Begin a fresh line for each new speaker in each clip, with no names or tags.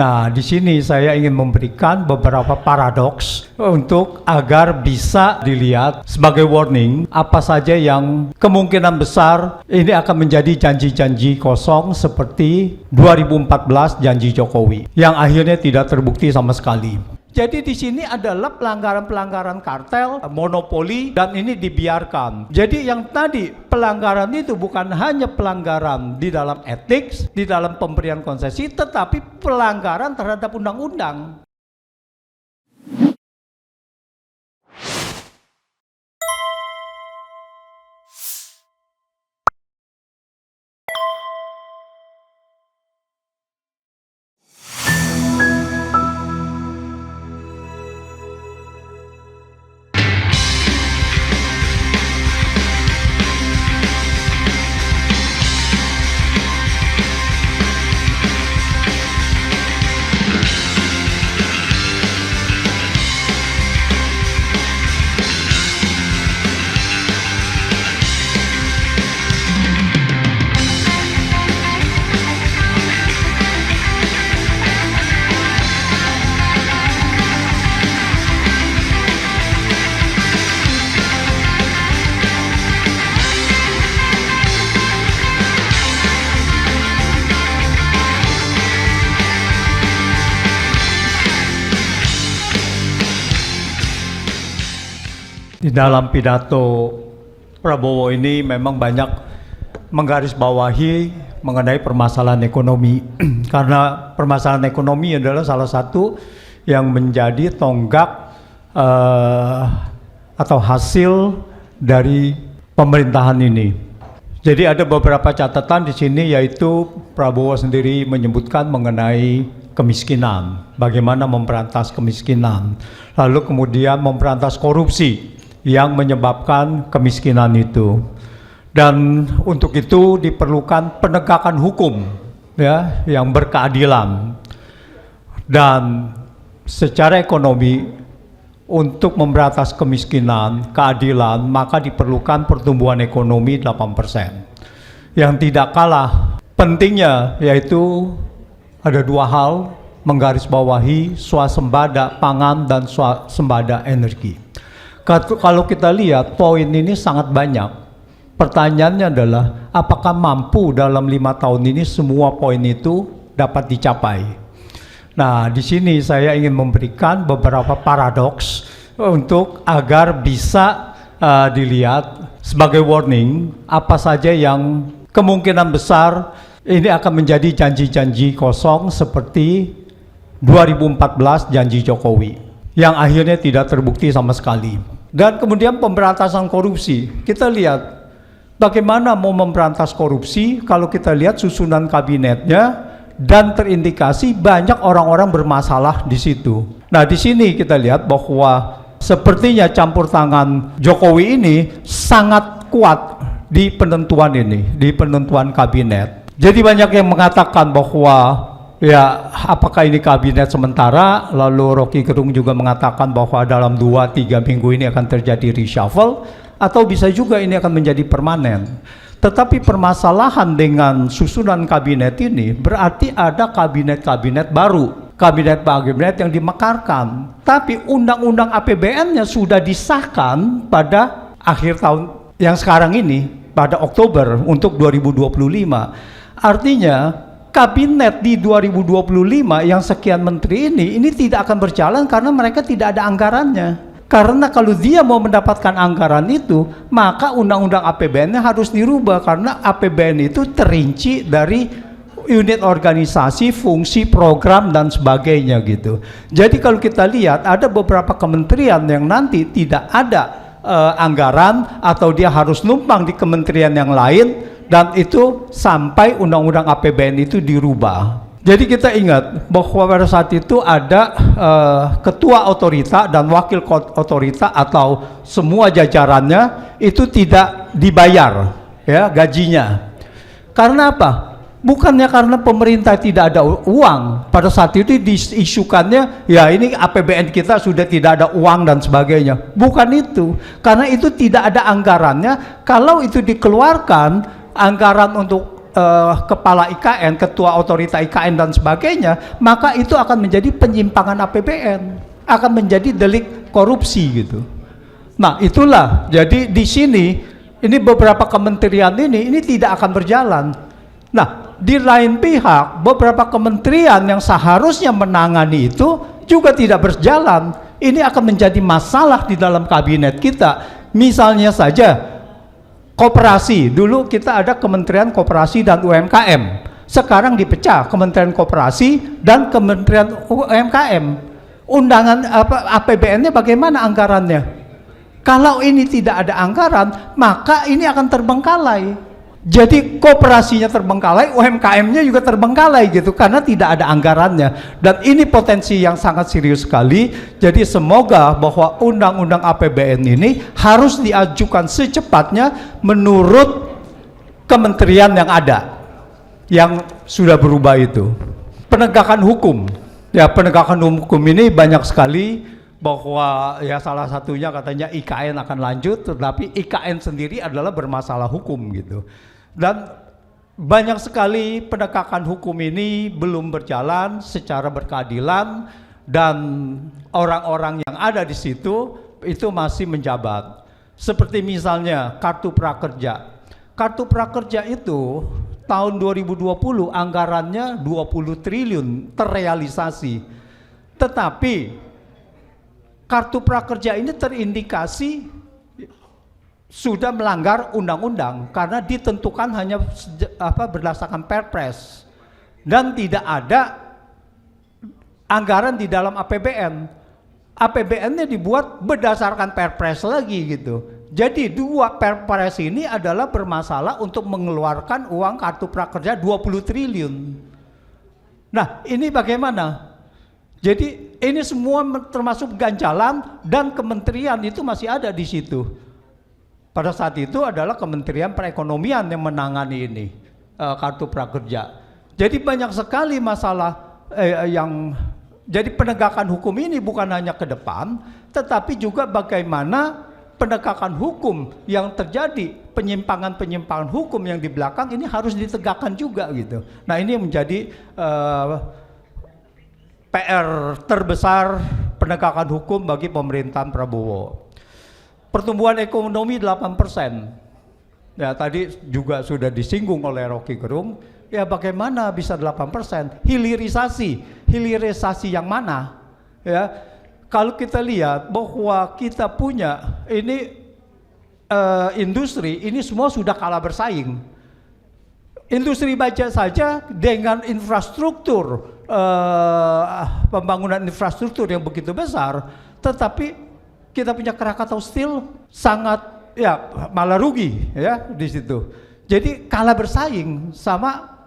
Nah, di sini saya ingin memberikan beberapa paradoks untuk agar bisa dilihat sebagai warning apa saja yang kemungkinan besar ini akan menjadi janji-janji kosong seperti 2014 janji Jokowi yang akhirnya tidak terbukti sama sekali. Jadi di sini adalah pelanggaran-pelanggaran kartel, monopoli, dan ini dibiarkan. Jadi yang tadi pelanggaran itu bukan hanya pelanggaran di dalam etik, di dalam pemberian konsesi, tetapi pelanggaran terhadap undang-undang. Di dalam pidato Prabowo ini memang banyak menggarisbawahi mengenai permasalahan ekonomi karena permasalahan ekonomi adalah salah satu yang menjadi tonggak atau hasil dari pemerintahan ini. Jadi ada beberapa catatan di sini, yaitu Prabowo sendiri menyebutkan mengenai kemiskinan, bagaimana memberantas kemiskinan, lalu kemudian memberantas korupsi yang menyebabkan kemiskinan itu. Dan untuk itu diperlukan penegakan hukum ya yang berkeadilan. Dan secara ekonomi untuk memberantas kemiskinan, keadilan, maka diperlukan pertumbuhan ekonomi 8%. Yang tidak kalah pentingnya yaitu ada dua hal, menggarisbawahi swasembada pangan dan swasembada energi. Kalau kita lihat poin ini sangat banyak. Pertanyaannya adalah apakah mampu dalam 5 tahun ini semua poin itu dapat dicapai. Nah, di sini saya ingin memberikan beberapa paradoks untuk agar bisa dilihat sebagai warning apa saja yang kemungkinan besar ini akan menjadi janji-janji kosong seperti 2014 janji Jokowi yang akhirnya tidak terbukti sama sekali. Dan kemudian pemberantasan korupsi, kita lihat bagaimana mau memberantas korupsi kalau kita lihat susunan kabinetnya dan terindikasi banyak orang-orang bermasalah di situ. Nah, di sini kita lihat bahwa sepertinya campur tangan Jokowi ini sangat kuat di penentuan ini, di penentuan kabinet. Jadi banyak yang mengatakan bahwa ya, apakah ini kabinet sementara? Lalu Rocky Gerung juga mengatakan bahwa dalam 2-3 minggu ini akan terjadi reshuffle, atau bisa juga ini akan menjadi permanen. Tetapi permasalahan dengan susunan kabinet ini berarti ada kabinet-kabinet baru, kabinet-kabinet yang dimekarkan. Tapi undang-undang APBN-nya sudah disahkan pada akhir tahun yang sekarang ini, pada Oktober untuk 2025. Artinya kabinet di 2025 yang sekian menteri ini tidak akan berjalan karena mereka tidak ada anggarannya. Karena kalau dia mau mendapatkan anggaran itu, maka undang-undang APBN-nya harus dirubah karena APBN itu terinci dari unit organisasi, fungsi, program dan sebagainya gitu. Jadi kalau kita lihat ada beberapa kementerian yang nanti tidak ada anggaran atau dia harus numpang di kementerian yang lain, dan itu sampai undang-undang APBN itu dirubah. Jadi kita ingat bahwa pada saat itu ada ketua otorita dan wakil otorita atau semua jajarannya itu tidak dibayar ya gajinya. Karena apa? Bukannya karena pemerintah tidak ada uang. Pada saat itu diisukannya ya ini APBN kita sudah tidak ada uang dan sebagainya. Bukan itu. Karena itu tidak ada anggarannya. Kalau itu dikeluarkan anggaran untuk kepala IKN, ketua otorita IKN dan sebagainya, maka itu akan menjadi penyimpangan APBN, akan menjadi delik korupsi gitu. Nah, itulah. Jadi di sini ini beberapa kementerian ini tidak akan berjalan. Nah, di lain pihak beberapa kementerian yang seharusnya menangani itu juga tidak berjalan. Ini akan menjadi masalah di dalam kabinet kita. Misalnya saja koperasi, dulu kita ada Kementerian Koperasi dan UMKM, sekarang dipecah Kementerian Koperasi dan Kementerian UMKM. Undangan APBN-nya bagaimana anggarannya? Kalau ini tidak ada anggaran, maka ini akan terbengkalai. Jadi koperasinya terbengkalai, UMKM-nya juga terbengkalai gitu, karena tidak ada anggarannya. Dan ini potensi yang sangat serius sekali. Jadi semoga bahwa undang-undang APBN ini harus diajukan secepatnya menurut kementerian yang ada, yang sudah berubah itu. Penegakan hukum, ya penegakan hukum ini banyak sekali, bahwa ya salah satunya katanya IKN akan lanjut, tetapi IKN sendiri adalah bermasalah hukum gitu. Dan banyak sekali penegakan hukum ini belum berjalan secara berkeadilan, dan orang-orang yang ada di situ itu masih menjabat. Seperti misalnya kartu prakerja. Kartu prakerja itu tahun 2020 anggarannya 20 triliun terrealisasi. Tetapi kartu prakerja ini terindikasi sudah melanggar undang-undang karena ditentukan hanya berdasarkan Perpres dan tidak ada anggaran di dalam APBN. APBN-nya dibuat berdasarkan Perpres lagi gitu. Jadi dua Perpres ini adalah bermasalah untuk mengeluarkan uang kartu prakerja 20 triliun. Nah, ini bagaimana? Jadi ini semua termasuk ganjalan, dan kementerian itu masih ada di situ. Pada saat itu adalah Kementerian Perekonomian yang menangani ini kartu prakerja. Jadi banyak sekali masalah yang jadi penegakan hukum ini bukan hanya ke depan, tetapi juga bagaimana penegakan hukum yang terjadi, penyimpangan-penyimpangan hukum yang di belakang ini harus ditegakkan juga gitu. Nah, ini yang menjadi PR terbesar penegakan hukum bagi pemerintahan Prabowo. Pertumbuhan ekonomi 8%. Ya, tadi juga sudah disinggung oleh Rocky Gerung. Ya, bagaimana bisa 8%? Hilirisasi yang mana? Ya, kalau kita lihat bahwa kita punya ini industri ini semua sudah kalah bersaing. Industri baja saja dengan infrastruktur pembangunan infrastruktur yang begitu besar, tetapi kita punya Krakatau Steel sangat ya malah rugi ya di situ. Jadi kalah bersaing sama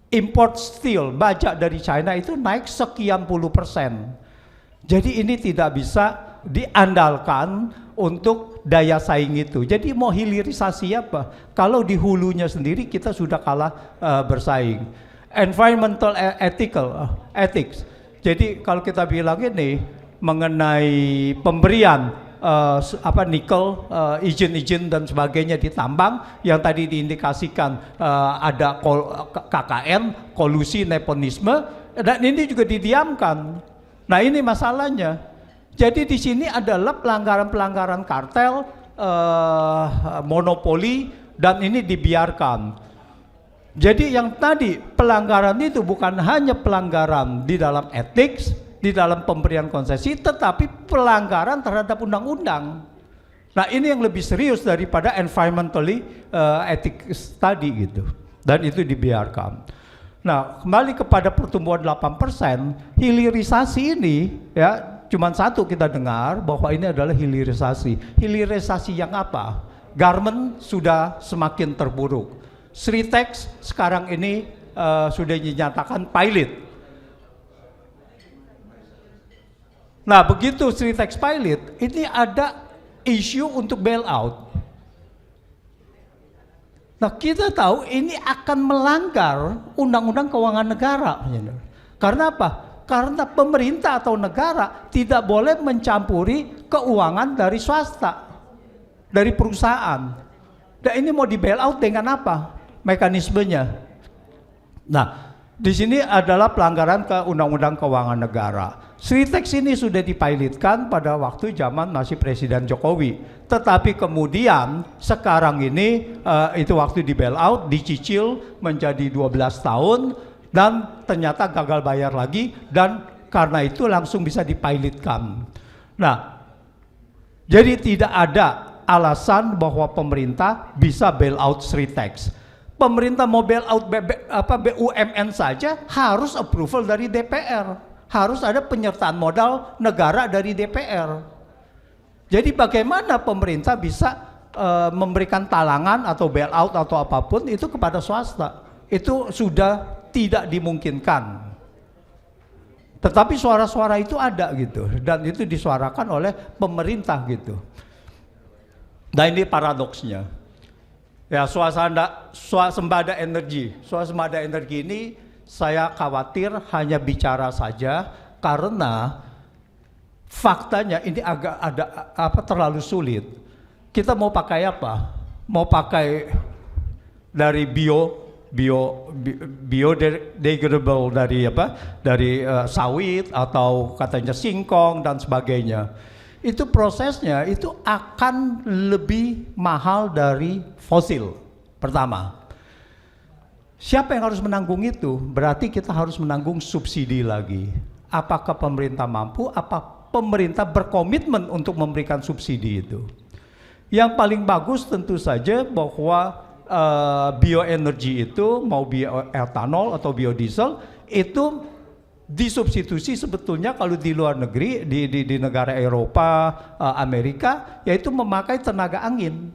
import steel baja dari China itu naik sekian %. Jadi ini tidak bisa diandalkan untuk daya saing itu. Jadi mau hilirisasi apa? Kalau di hulunya sendiri kita sudah kalah bersaing. Environmental ethics. Jadi kalau kita bilang ini mengenai pemberian nikel, izin-izin dan sebagainya ditambang yang tadi diindikasikan ada KKN, kolusi, nepotisme, dan ini juga didiamkan. Nah, ini masalahnya. Jadi di sini adalah pelanggaran-pelanggaran kartel, monopoli, dan ini dibiarkan. Jadi yang tadi pelanggaran itu bukan hanya pelanggaran di dalam etik, di dalam pemberian konsesi, tetapi pelanggaran terhadap undang-undang. Nah, ini yang lebih serius daripada environmentally ethics tadi gitu. Dan itu dibiarkan. Nah, kembali kepada pertumbuhan 8%, hilirisasi ini ya cuman satu kita dengar bahwa ini adalah hilirisasi. Hilirisasi yang apa? Garment sudah semakin terburuk. Sritex sekarang ini sudah dinyatakan pilot. Nah, begitu Sritex pilot, ini ada isu untuk bailout. Nah, kita tahu ini akan melanggar Undang-Undang Keuangan Negara. Karena apa? Karena pemerintah atau negara tidak boleh mencampuri keuangan dari swasta, dari perusahaan. Dan ini mau di bailout dengan apa? mekanismenya. Nah, di sini adalah pelanggaran ke Undang-Undang Keuangan Negara. Sritex ini sudah dipilotkan pada waktu zaman masih Presiden Jokowi. Tetapi kemudian sekarang ini itu waktu di bailout dicicil menjadi 12 tahun dan ternyata gagal bayar lagi dan karena itu langsung bisa dipilotkan. Nah, jadi tidak ada alasan bahwa pemerintah bisa bailout Sritex. Pemerintah mau bailout BUMN saja harus approval dari DPR. Harus ada penyertaan modal negara dari DPR. Jadi bagaimana pemerintah bisa memberikan talangan atau bailout atau apapun itu kepada swasta? Itu sudah tidak dimungkinkan. Tetapi suara-suara itu ada gitu dan itu disuarakan oleh pemerintah gitu. Nah ini paradoksnya. Ya, swasembada energi. Swasembada energi ini saya khawatir hanya bicara saja karena faktanya ini agak ada terlalu sulit. Kita mau pakai apa? Mau pakai dari biodegradable dari Dari sawit atau katanya singkong dan sebagainya. Itu prosesnya itu akan lebih mahal dari fosil. Pertama, siapa yang harus menanggung itu? Berarti kita harus menanggung subsidi lagi. Apakah pemerintah mampu? Apa pemerintah berkomitmen untuk memberikan subsidi itu? Yang paling bagus tentu saja bahwa bioenergi itu mau bioetanol atau biodiesel itu disubstitusi sebetulnya kalau di luar negeri di negara Eropa, Amerika, yaitu memakai tenaga angin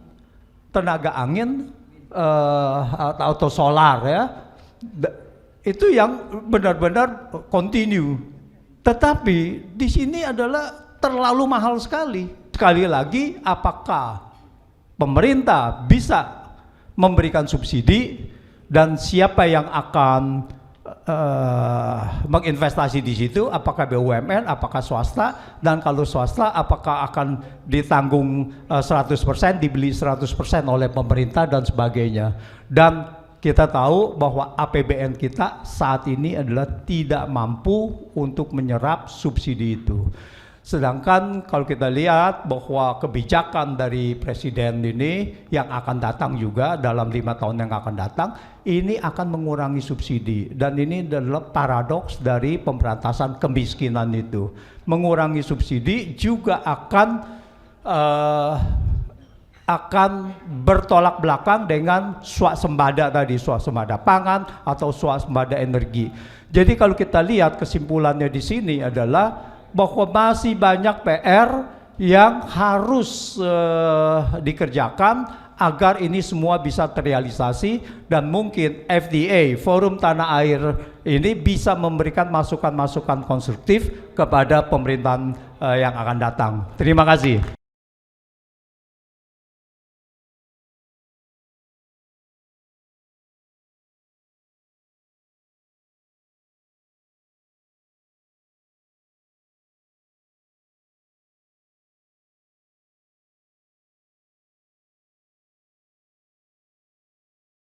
atau solar ya. Itu yang benar-benar continue. Tetapi di sini adalah terlalu mahal sekali. Sekali lagi, apakah pemerintah bisa memberikan subsidi dan siapa yang akan menginvestasi di situ, apakah BUMN, apakah swasta, dan kalau swasta apakah akan ditanggung 100%, dibeli 100% oleh pemerintah dan sebagainya. Dan kita tahu bahwa APBN kita saat ini adalah tidak mampu untuk menyerap subsidi itu. Sedangkan kalau kita lihat bahwa kebijakan dari presiden ini yang akan datang juga dalam 5 tahun yang akan datang, ini akan mengurangi subsidi. Dan ini adalah paradoks dari pemberantasan kemiskinan itu. Mengurangi subsidi juga akan bertolak belakang dengan swasembada tadi, swasembada pangan atau swasembada energi. Jadi kalau kita lihat kesimpulannya di sini adalah bahwa masih banyak PR yang harus dikerjakan agar ini semua bisa terrealisasi dan mungkin FDA, Forum Tanah Air ini bisa memberikan masukan-masukan konstruktif kepada pemerintahan yang akan datang. Terima kasih.